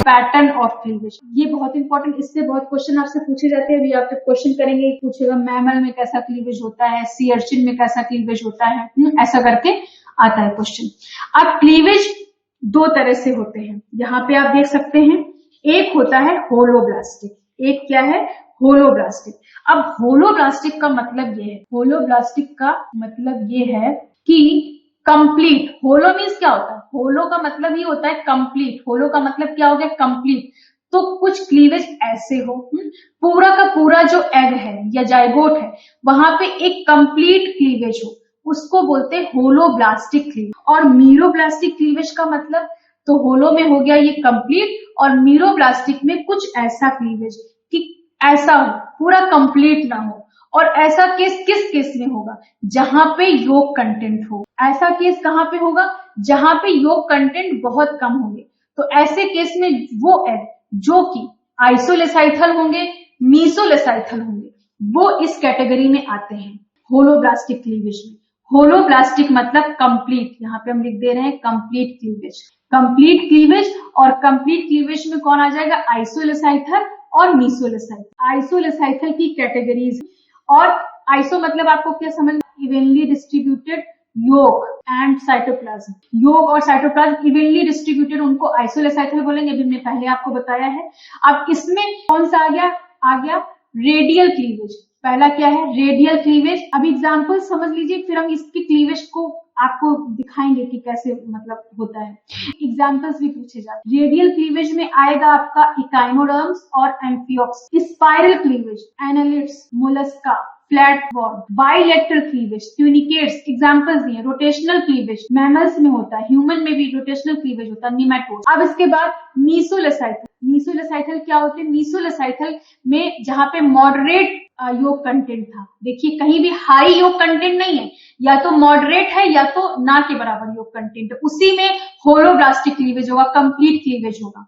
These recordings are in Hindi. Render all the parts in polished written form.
पैटर्न ऑफ क्लीवेज, ये बहुत इंपॉर्टेंट, इससे बहुत क्वेश्चन आपसे पूछे जाते हैं। अभी आपसे क्वेश्चन करेंगे, पूछेगा मैमल में कैसा क्लीवेज होता है, सी अर्चिन में कैसा क्लीवेज होता है, ऐसा करके आता है क्वेश्चन। अब क्लीवेज दो तरह से होते हैं, यहाँ पे आप देख सकते हैं। एक होता है होलोब्लास्टिक, एक क्या है, होलोब्लास्टिक। अब होलोब्लास्टिक का मतलब ये है, होलोब्लास्टिक का मतलब ये है कि कंप्लीट, होलो मीन्स क्या होता है, होलो का मतलब ही होता है कंप्लीट, होलो का मतलब क्या हो गया, कंप्लीट। तो कुछ क्लीवेज ऐसे हो, पूरा का पूरा जो एग है या जाइगोट है वहां पे एक कंप्लीट क्लीवेज हो, उसको बोलते हैं होलोब्लास्टिक क्लीवेज। और मीरोब्लास्टिक क्लीवेज का मतलब, तो होलो में हो गया ये कंप्लीट, और मीरोब्लास्टिक में कुछ ऐसा क्लीवेज कि ऐसा हो, पूरा कंप्लीट ना हो। और ऐसा केस किस केस में होगा, जहां पे योग कंटेंट हो। ऐसा केस कहां पे होगा, जहां पे योग कंटेंट बहुत कम होंगे। तो ऐसे केस में वो एग जो कि आइसोलेसाइथल होंगे, मीसोलेसाइथल होंगे, वो इस कैटेगरी में आते हैं होलोब्लास्टिक क्लीवेज में। होलोब्लास्टिक मतलब कंप्लीट, यहाँ पे हम लिख दे रहे हैं कंप्लीट क्लीवेज, कंप्लीट क्लीवेज। और कंप्लीट क्लीवेज में कौन आ जाएगा, आइसोलेसाइथल और मीसोलेसाइथल। आइसोलेसाइथल की कैटेगरीज, और आइसो मतलब आपको क्या समझ, इवनली डिस्ट्रीब्यूटेड योग एंड साइटोप्लाज्म, योग और साइटोप्लाज्म इवनली डिस्ट्रीब्यूटेड, उनको आइसोलेसाइथल बोलेंगे, अभी मैंने पहले आपको बताया है। अब इसमें कौन सा आ गया रेडियल क्लीवेज। पहला क्या है, रेडियल क्लीवेज। अब एग्जांपल समझ लीजिए, फिर हम इसके क्लीवेज को आपको दिखाएंगे कि कैसे मतलब होता है, एग्जांपल्स भी पूछे जाते हैं। रेडियल क्लीवेज में आएगा आपका इकाइनोडर्म्स और amphioxus, spiral cleavage annelids, mollusca, flatworm, bilateral cleavage, tunicates, examples दिए। रोटेशनल क्लीवेज मैमल्स में होता है, ह्यूमन में भी रोटेशनल क्लीवेज होता है, निमेटोड। अब इसके बाद मीसोलेसाइथल, मीसोलेसाइथल क्या होते हैं, मीसोलेसाइथल में जहां पे मॉडरेट योग कंटेंट था, देखिए कहीं भी हाई योग कंटेंट नहीं है, या तो मॉडरेट है या तो ना के बराबर योग कंटेंट है, उसी में होलोब्लास्टिक क्लीवेज होगा, कंप्लीट क्लीवेज होगा।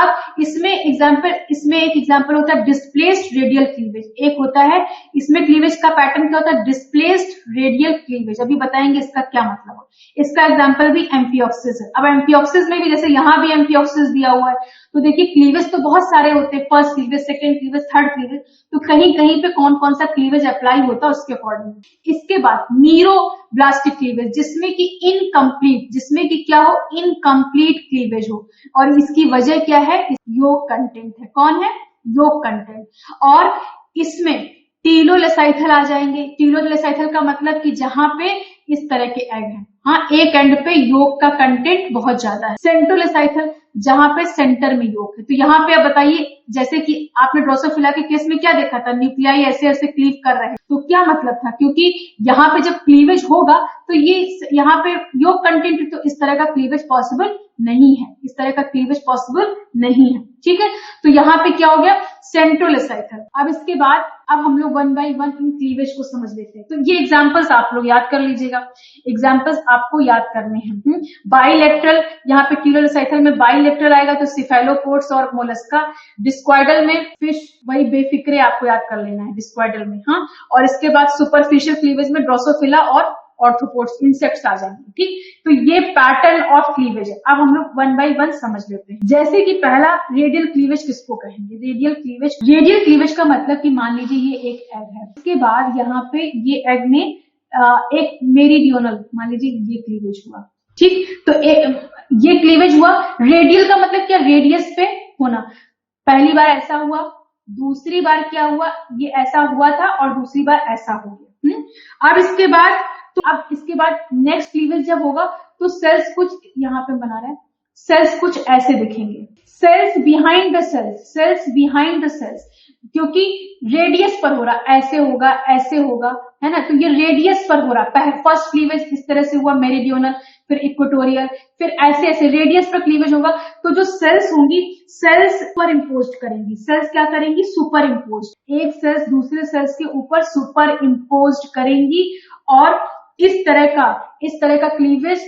अब इसमें एक एग्जांपल होता है डिस्प्लेस्ड रेडियल क्लीवेज, एक होता है इसमें क्लीवेज का पैटर्न क्या होता है, डिस्प्लेस्ड रेडियल क्लीवेज, अभी बताएंगे इसका क्या मतलब है। इसका एग्जांपल भी एम्फियोक्सिस है। अब एम्फियोक्सिस में भी जैसे यहाँ भी एम्फियोक्सिस दिया हुआ है, तो देखिए क्लीवेज तो बहुत सारे होते हैं, first cleavage, second cleavage, third cleavage, तो कहीं कहीं पे कौन कौन सा क्लीवेज अप्लाई होता है उसके अकॉर्डिंग। इसके बाद मीरोब्लास्टिक क्लीवेज, जिसमें कि इनकम्प्लीट, जिसमें कि क्या हो, इनकम्प्लीट क्लीवेज हो, और इसकी वजह क्या है, योग कंटेंट है। कौन है, योग कंटेंट। और इसमें टीलोलेसाइथल आ जाएंगे। टीलोलेसाइथल का मतलब कि जहां पे इस तरह के एग हैं, हाँ एक एंड पे योग का कंटेंट बहुत ज्यादा है। सेंट्रोलेसाइथल, जहां पे सेंटर में योग है। तो यहाँ पे आप बताइए, जैसे कि आपने ड्रोसोफिला के केस में क्या देखा था, न्यूक्लियाई ऐसे ऐसे क्लीव कर रहे हैं, तो क्या मतलब था, क्योंकि यहाँ पे जब क्लीवेज होगा तो ये यहाँ पे योग कंटेंट, तो इस तरह का क्लीवेज पॉसिबल नहीं है, इस तरह का क्लीवेज पॉसिबल नहीं है, ठीक है। तो यहाँ पे क्या हो गया, सेंट्रोलेसाइथल। अब इसके बाद अब हम लोग one by one in cleavage को समझ लेते हैं। तो ये एग्जांपल्स आप लोग याद कर लीजिएगा, एग्जांपल्स आपको याद करने हैं। बाइलेटरल, यहाँ पे टीलोलेसाइथल में बाइलेटरल आएगा तो सिफेलोपोड्स और मोलस्का। डिस्क्वाइडल में फिश, वही बेफिक्रे आपको याद कर लेना है डिस्क्वाइडल में, हाँ। और इसके बाद सुपरफिशियल क्लीवेज में ड्रोसोफिला और ऑर्थ्रोपोड्स, इंसेक्ट्स आ जाएंगे, ठीक। तो ये पैटर्न ऑफ क्लीवेज है। अब हम लोग वन बाय वन समझ लेते हैं। जैसे कि पहला रेडियल क्लीवेज किसको कहेंगे, रेडियल क्लीवेज। रेडियल क्लीवेज का मतलब कि मान लीजिए ये एक एग है, उसके बाद यहाँ पे ये एग ने एक मेरीडियोनल, मान लीजिए ये क्लीवेज हुआ, ठीक। तो ये क्लीवेज हुआ। रेडियल का मतलब क्या, रेडियस पे होना। पहली बार ऐसा हुआ, दूसरी बार क्या हुआ, ये ऐसा हुआ था, और दूसरी बार ऐसा हो गया। अब इसके बाद, तो अब इसके बाद नेक्स्ट क्लीवेज जब होगा तो सेल्स कुछ यहाँ पे बना रहा है, सेल्स कुछ ऐसे दिखेंगे, cells behind the cells, cells behind the cells, क्योंकि रेडियस पर हो रहा, ऐसे होगा, ऐसे होगा, है ना। तो ये रेडियस पर हो रहा है। फर्स्ट क्लीवेज इस तरह से हुआ, मेरिडियोनल, फिर इक्वेटोरियल, फिर ऐसे ऐसे रेडियस पर क्लीवेज होगा। तो जो सेल्स होंगी, सेल्स सुपर इम्पोज करेंगी, सेल्स क्या करेंगी, सुपर इम्पोज, एक सेल्स दूसरे सेल्स के ऊपर सुपर इम्पोज करेंगी। और इस तरह का क्लीवेज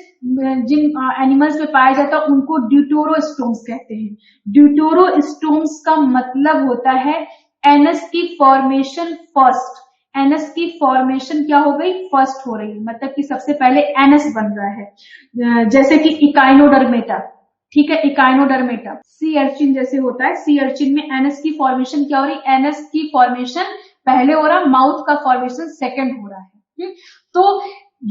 जिन एनिमल्स में पाया जाता है उनको ड्यूटेरोस्टोम्स कहते हैं। ड्यूटेरोस्टोम्स का मतलब होता है एनस की फॉर्मेशन फर्स्ट, एनस की फॉर्मेशन क्या हो गई, फर्स्ट हो रही है, मतलब कि सबसे पहले एनस बन रहा है। जैसे कि इकाइनोडर्मेटा, ठीक है, इकाइनोडर्मेटा सी अर्चिन जैसे होता है। सी अर्चिन में एनएस की फॉर्मेशन क्या हो रही है, एनएस की फॉर्मेशन पहले हो रहा, माउथ का फॉर्मेशन सेकंड हो रहा है। तो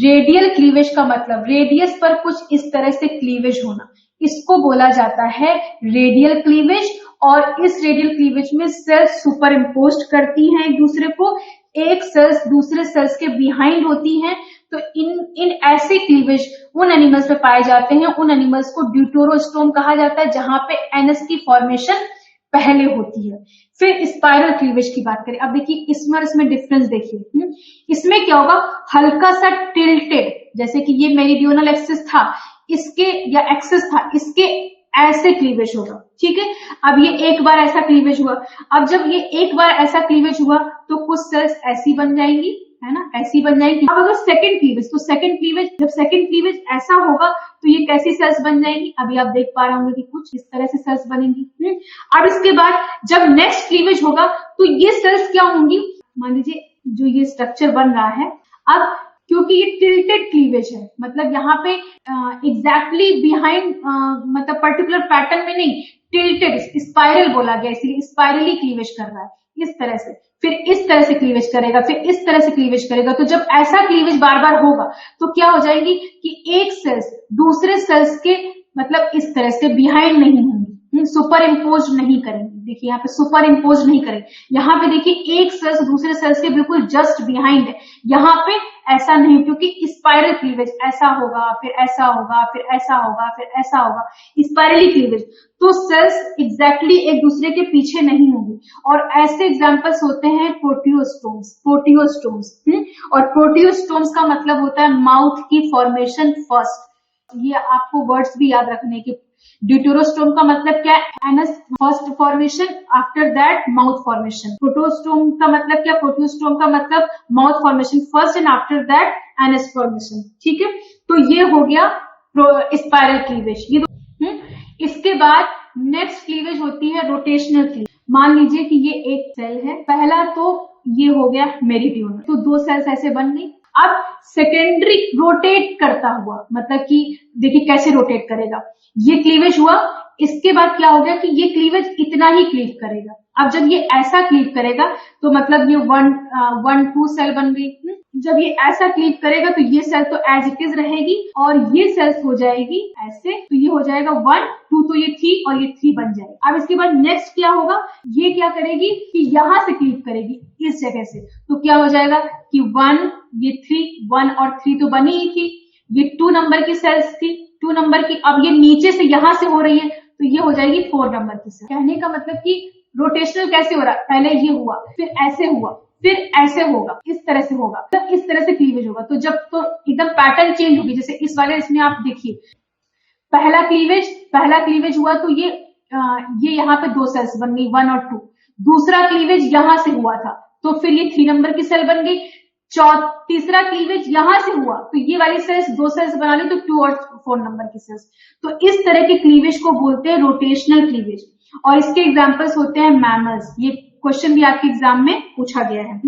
रेडियल क्लीवेज का मतलब रेडियस पर कुछ इस तरह से क्लीवेज होना, इसको बोला जाता है रेडियल क्लीवेज। और इस रेडियल क्लीवेज में सेल्स सुपर इम्पोज करती हैं एक दूसरे को, एक सेल्स दूसरे सेल्स के बिहाइंड होती हैं। तो इन ऐसे क्लीवेज उन एनिमल्स में पाए जाते हैं, उन एनिमल्स को ड्यूटेरोस्टोम कहा जाता है, जहां पे एनएस की फॉर्मेशन पहले होती है। फिर स्पाइरल क्लीवेज की बात करें, अब देखिए इसमें और इसमें डिफरेंस देखिए। इसमें क्या होगा, हल्का सा टिल्टेड, जैसे कि ये मेरिडियोनल एक्सिस था, इसके या एक्सिस था, इसके ऐसे क्लीवेज होगा। ठीक है, अब ये एक बार ऐसा क्लीवेज हुआ, अब जब ये एक बार ऐसा क्लीवेज हुआ तो कुछ सेल्स ऐसी बन जाएंगी, है ना, ऐसी बन जाएंगी। अब अगर सेकंड क्लीवेज, तो सेकंड क्लीवेज, जब सेकंड क्लीवेज ऐसा होगा तो ये कैसी सेल्स बन जाएंगी, अभी आप देख पा रहे होंगे कि कुछ इस तरह से सेल्स बनेंगी। अब इसके बाद जब नेक्स्ट क्लीवेज होगा तो ये सेल्स क्या होंगी, मान लीजिए जो ये स्ट्रक्चर बन रहा है, अब क्योंकि ये टिल्टेड क्लीवेज है, मतलब यहाँ पे एग्जैक्टली बिहाइंड, मतलब पर्टिकुलर पैटर्न में नहीं, टिल्टेड स्पाइरल बोला गया, इसलिए स्पाइरली क्लीवेज कर रहा है इस तरह से, फिर इस तरह से क्लीवेज करेगा, फिर इस तरह से क्लीवेज करेगा। तो जब ऐसा क्लीवेज बार बार होगा तो क्या हो जाएगी कि एक सेल्स दूसरे सेल्स के मतलब इस तरह से बिहाइंड नहीं होंगी, सुपर इम्पोज नहीं करेंगे। देखिए यहाँ पे सुपर इम्पोज नहीं करेंगे, यहाँ पे देखिए एक सेल्स दूसरे सेल्स के बिल्कुल जस्ट बिहाइंड है, यहाँ पे ऐसा नहीं, क्योंकि स्पाइरल क्लीवेज ऐसा होगा, फिर ऐसा होगा, फिर ऐसा होगा, फिर ऐसा होगा, स्पाइरली क्लीवेज। तो सेल्स एग्जैक्टली एक दूसरे के पीछे नहीं होंगी। और ऐसे एग्जांपल्स होते हैं प्रोटियोस्टोम्स, और प्रोटियोस्टोम्स का मतलब होता है माउथ की फॉर्मेशन फर्स्ट। ये आपको वर्ड्स भी याद रखने की, ड्यूटेरोस्टोम का मतलब क्या है, anus first formation, after that mouth formation. Protostome का मतलब क्या, प्रोटियोस्टोम का मतलब mouth formation first and after that anus formation. ठीक है, तो ये हो गया स्पाइरल क्लीवेज। ये इसके बाद नेक्स्ट क्लीवेज होती है रोटेशनल क्लीवेज। मान लीजिए कि ये एक सेल है, पहला तो ये हो गया मेरिडियोनल, तो दो सेल्स ऐसे बन गई। अब सेकेंडरी रोटेट करता हुआ, मतलब कि देखिए कैसे रोटेट करेगा, ये क्लीवेज हुआ, इसके बाद क्या हो गया कि ये क्लीवेज इतना ही क्लीव करेगा। अब जब ये ऐसा क्लीव करेगा तो मतलब ये 1-2 सेल बन गई। जब ये ऐसा क्लीव करेगा तो ये सेल तो एज इट इज रहेगी और ये सेल्स हो जाएगी ऐसे, तो ये हो जाएगा 1-2, तो ये 3 और ये 3 बन जाएगा। अब इसके बाद नेक्स्ट क्या होगा, ये क्या करेगी कि यहां से क्लीव करेगी इस जगह से, तो क्या हो जाएगा कि 1, ये 3, 1 और 3 तो बनी ही थी, ये 2 नंबर की सेल्स थी, 2 नंबर की, अब ये नीचे से यहां से हो रही है तो ये हो जाएगी 4 नंबर की सेल। कहने का मतलब कि रोटेशनल कैसे हो रहा है, पहले ये हुआ, फिर ऐसे हुआ, फिर ऐसे होगा, इस तरह से होगा, तो इस तरह से क्लीवेज होगा। तो जब तो एकदम पैटर्न चेंज होगी, जैसे इस वाले इसमें आप देखिए पहला क्लीवेज हुआ तो ये यहाँ पे 2 सेल्स बन गई 1 और 2। दूसरा क्लीवेज यहां से हुआ था तो फिर ये 3 नंबर की सेल बन गई। तीसरा क्लीवेज यहां से हुआ तो ये वाली सेल्स 2 सेल्स बना ली, तो 2 और 4 नंबर की सेल्स। तो इस तरह के क्लीवेज को बोलते हैं रोटेशनल क्लीवेज। और इसके एग्जांपल्स होते हैं मैमल्स, ये क्वेश्चन भी आपके एग्जाम में पूछा गया है।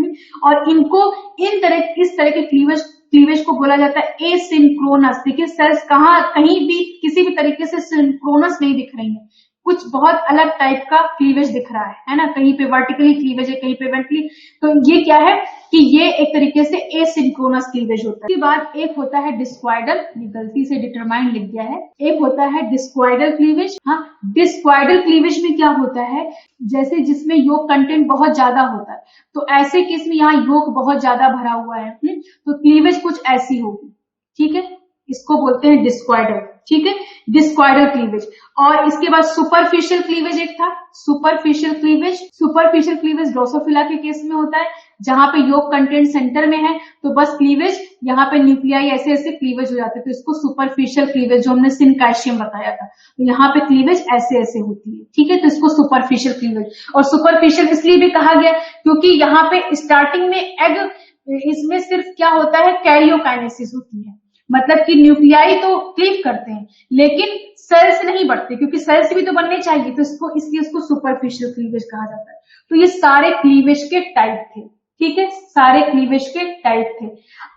और इनको इस तरह के क्लीवेज को बोला जाता है एसिंक्रोनस। देखिए सेल्स कहीं भी किसी भी तरीके से सिंक्रोनस नहीं दिख रही है, कुछ बहुत अलग टाइप का क्लीवेज दिख रहा है ना, कहीं पे वर्टिकली क्लीवेज है, कहीं पे वेंटली। तो ये क्या है कि ये एक तरीके से एसिंक्रोनस क्लीवेज होता है। इसके बाद एक होता है डिस्क्वाइडल, ये गलती से डिटरमाइन लिख गया है, एक होता है डिस्क्वाइडल क्लीवेज। हाँ, डिस्क्वाइडल क्लीवेज में क्या होता है, जैसे जिसमें योग कंटेंट बहुत ज्यादा होता है, तो ऐसे केस में यहाँ योग बहुत ज्यादा भरा हुआ है, तो क्लीवेज कुछ ऐसी होगी। ठीक है, इसको बोलते हैं डिस्क्वाइडल। ठीक है, डिस्क्वाइडल क्लीवेज। और इसके बाद सुपरफिशियल क्लीवेज एक था, सुपरफिशियल क्लीवेज ड्रोसोफिला के केस में होता है, जहां पे योग कंटेंट सेंटर में है, तो बस क्लीवेज यहाँ पे न्यूक्लियाई ऐसे ऐसे क्लीवेज हो जाते हैं, तो इसको सुपरफिशियल क्लीवेज, जो हमने सिनकाइशियम बताया था, तो यहाँ पे क्लीवेज ऐसे ऐसे होती है। ठीक है, तो इसको सुपरफिशियल क्लीवेज। और सुपरफिशियल इसलिए भी कहा गया क्योंकि यहाँ पे स्टार्टिंग में एग, इसमें सिर्फ क्या होता है, कैरियोकाइनेसिस होती है, मतलब कि न्यूक्लियाई तो क्लीव करते हैं लेकिन सेल्स नहीं बढ़ते, क्योंकि सेल्स भी तो बनने चाहिए, तो इसलिए इसको सुपरफिशियल क्लीवेज कहा जाता है। तो ये सारे क्लीवेज के टाइप थे। ठीक है, सारे क्लीवेज के टाइप थे।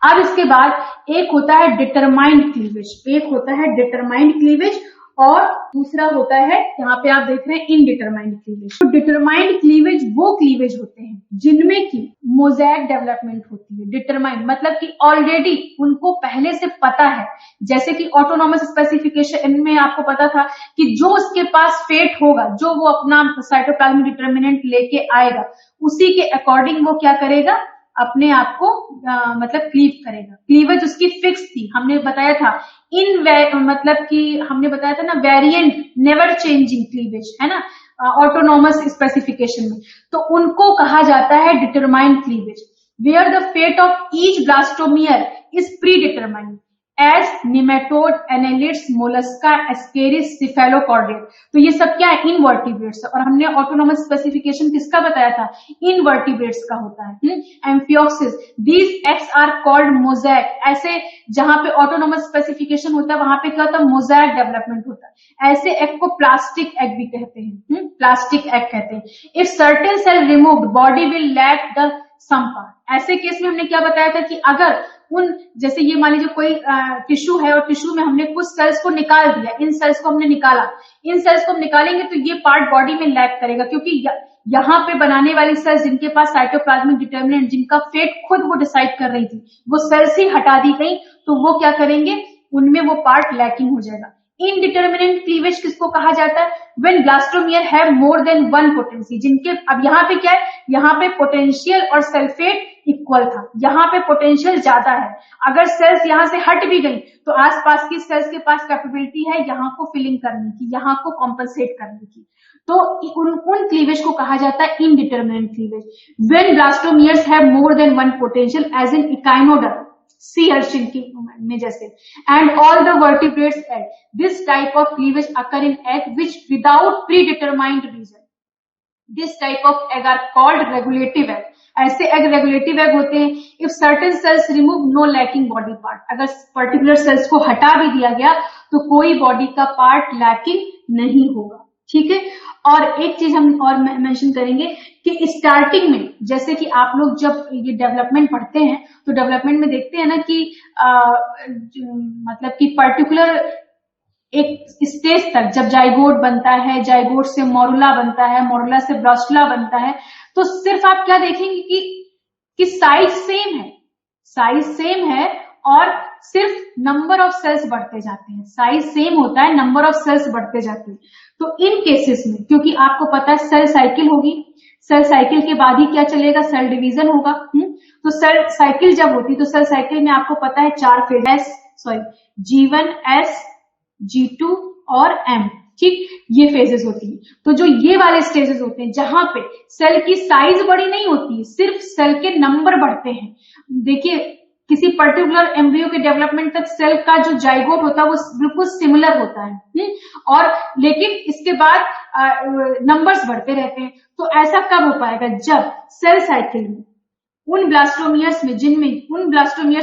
अब इसके बाद एक होता है डिटरमाइंड क्लीवेज, और दूसरा होता है, यहाँ पे आप देख रहे हैं इनडिटरमाइंड क्लीवेज। तो डिटरमाइंड क्लीवेज वो क्लीवेज होते हैं जिनमें की मोज़ेक डेवलपमेंट होती है। डिटरमाइंड मतलब कि ऑलरेडी उनको पहले से पता है, जैसे कि ऑटोनॉमस स्पेसिफिकेशन में आपको पता था कि जो उसके पास फेट होगा, जो वो अपना साइटोप्लाज्मिक डिटर्मिनेंट लेके आएगा, उसी के अकॉर्डिंग वो क्या करेगा, अपने आप को मतलब क्लीव करेगा। क्लीवेज उसकी फिक्स थी, हमने बताया था। मतलब कि हमने बताया था ना, वेरिएंट नेवर चेंजिंग क्लीवेज है ना, ऑटोनॉमस स्पेसिफिकेशन में, तो उनको कहा जाता है determined cleavage. Where the fate of each blastomere is predetermined as nematode, annelids, mollusca, ascaris, cephalochordate. तो ये सब क्या है, इनवर्टिब्रेट्स। और हमने ऑटोनॉमस स्पेसिफिकेशन किसका बताया था, इनवर्टिब्रेट्स का होता है। Amphioxus, these eggs are called mosaic. ऐसे जहां पे ऑटोनॉमस स्पेसिफिकेशन होता है वहां पे क्या होता है, मोज़ेक डेवलपमेंट होता है। ऐसे एग को प्लास्टिक एग भी कहते हैं, प्लास्टिक एग कहते हैं। If certain cell removed, body will lack the some part. ऐसे केस में हमने क्या बताया था कि अगर उन, जैसे ये मान लीजिए कोई टिश्यू है और टिश्यू में हमने कुछ सेल्स को निकाल दिया, इन सेल्स को हमने निकाला, इन सेल्स को हम निकालेंगे तो ये पार्ट बॉडी में लैक करेगा, क्योंकि यहाँ पे बनाने वाली सेल्स जिनके पास साइटोप्लाज्मिक डिटर्मिनेंट, जिनका फेट खुद वो डिसाइड कर रही थी, वो सेल्स ही हटा दी गई, तो वो क्या करेंगे, उनमें वो पार्ट लैकिंग हो जाएगा। इनडिटर्मिनेंट क्लीवेज किसको कहा जाता है, when blastomere have more than one potency. जिनके, अब यहाँ पे क्या है, यहाँ पे पोटेंशियल और सल्फेट इक्वल था, यहाँ पे पोटेंशियल ज्यादा है। अगर सेल्स यहाँ से हट भी गई तो आसपास की सेल्स के पास कैपेबिलिटी है यहाँ को फिलिंग करने की, यहाँ को कॉम्पनसेट करने की। तो उन क्लीवेज को कहा जाता है indeterminate cleavage. When blastomeres have more than one potential as in echinoderm, sea urchin की में जैसे, and all the vertebrates egg, this type of cleavage occur in egg which without predetermined region. This type of egg are called regulative egg. ऐसे एग रेगुलेटिव एग होते हैं। If certain cells remove, no lacking body part. अगर पर्टिकुलर सेल्स को हटा भी दिया गया तो कोई बॉडी का पार्ट लैकिंग नहीं होगा, ठीक है। और एक चीज हम और मेंशन करेंगे कि स्टार्टिंग में, जैसे कि आप लोग जब ये डेवलपमेंट पढ़ते हैं तो डेवलपमेंट में देखते हैं ना कि मतलब कि पर्टिकुलर एक स्टेज तक जब जाइगोट बनता है, जाइगोट से मोरुला बनता है, मोरुला से ब्लास्टुला बनता है, तो सिर्फ आप क्या देखेंगे कि साइज सेम है, साइज सेम है और सिर्फ नंबर ऑफ सेल्स बढ़ते जाते हैं। साइज सेम होता है, नंबर ऑफ सेल्स बढ़ते जाते हैं। तो इन केसेस में, क्योंकि आपको पता है सेल साइकिल होगी, सेल साइकिल के बाद ही क्या चलेगा, सेल डिवीजन होगा। तो सेल साइकिल जब होती है तो सेल साइकिल में आपको पता है 4 फेज, G1, S, G2 और M, ठीक, ये फेजेस होती है। तो जो ये वाले स्टेजेस होते हैं जहां पे सेल की साइज बड़ी नहीं होती है, सिर्फ सेल के नंबर बढ़ते हैं। देखिए किसी पर्टिकुलर एम्ब्रियो के डेवलपमेंट तक सेल का जो जाइगोट होता है वो बिल्कुल सिमिलर होता है, और लेकिन इसके बाद नंबर्स बढ़ते रहते हैं। तो ऐसा कब हो पाएगा, जब सेल साइकिल में उन ब्लास्टोमियर्स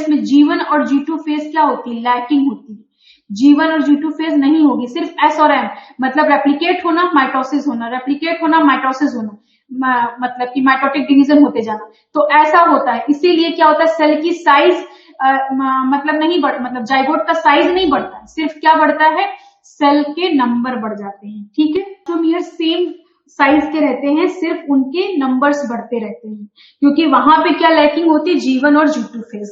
में G1 और G2 फेज क्या होती है, लैकिंग होती है। G1 और G2 फेज नहीं होगी, सिर्फ S और M, मतलब रेप्लिकेट होना, माइटोसिस होना, रेप्लिकेट होना, माइटोसिस होना, मतलब कि माइटोटिक डिवीजन होते जाना। तो ऐसा होता है, इसीलिए क्या होता है, सेल की साइज मतलब नहीं बढ़, मतलब जाइगोट का साइज नहीं बढ़ता है, सिर्फ क्या बढ़ता है, सेल के नंबर बढ़ जाते हैं, ठीक है। ब्लास्टोमियर सेम साइज के रहते हैं, सिर्फ उनके नंबर्स बढ़ते रहते हैं, क्योंकि वहां पे क्या लैकिंग होती है, G1 और G2 फेज।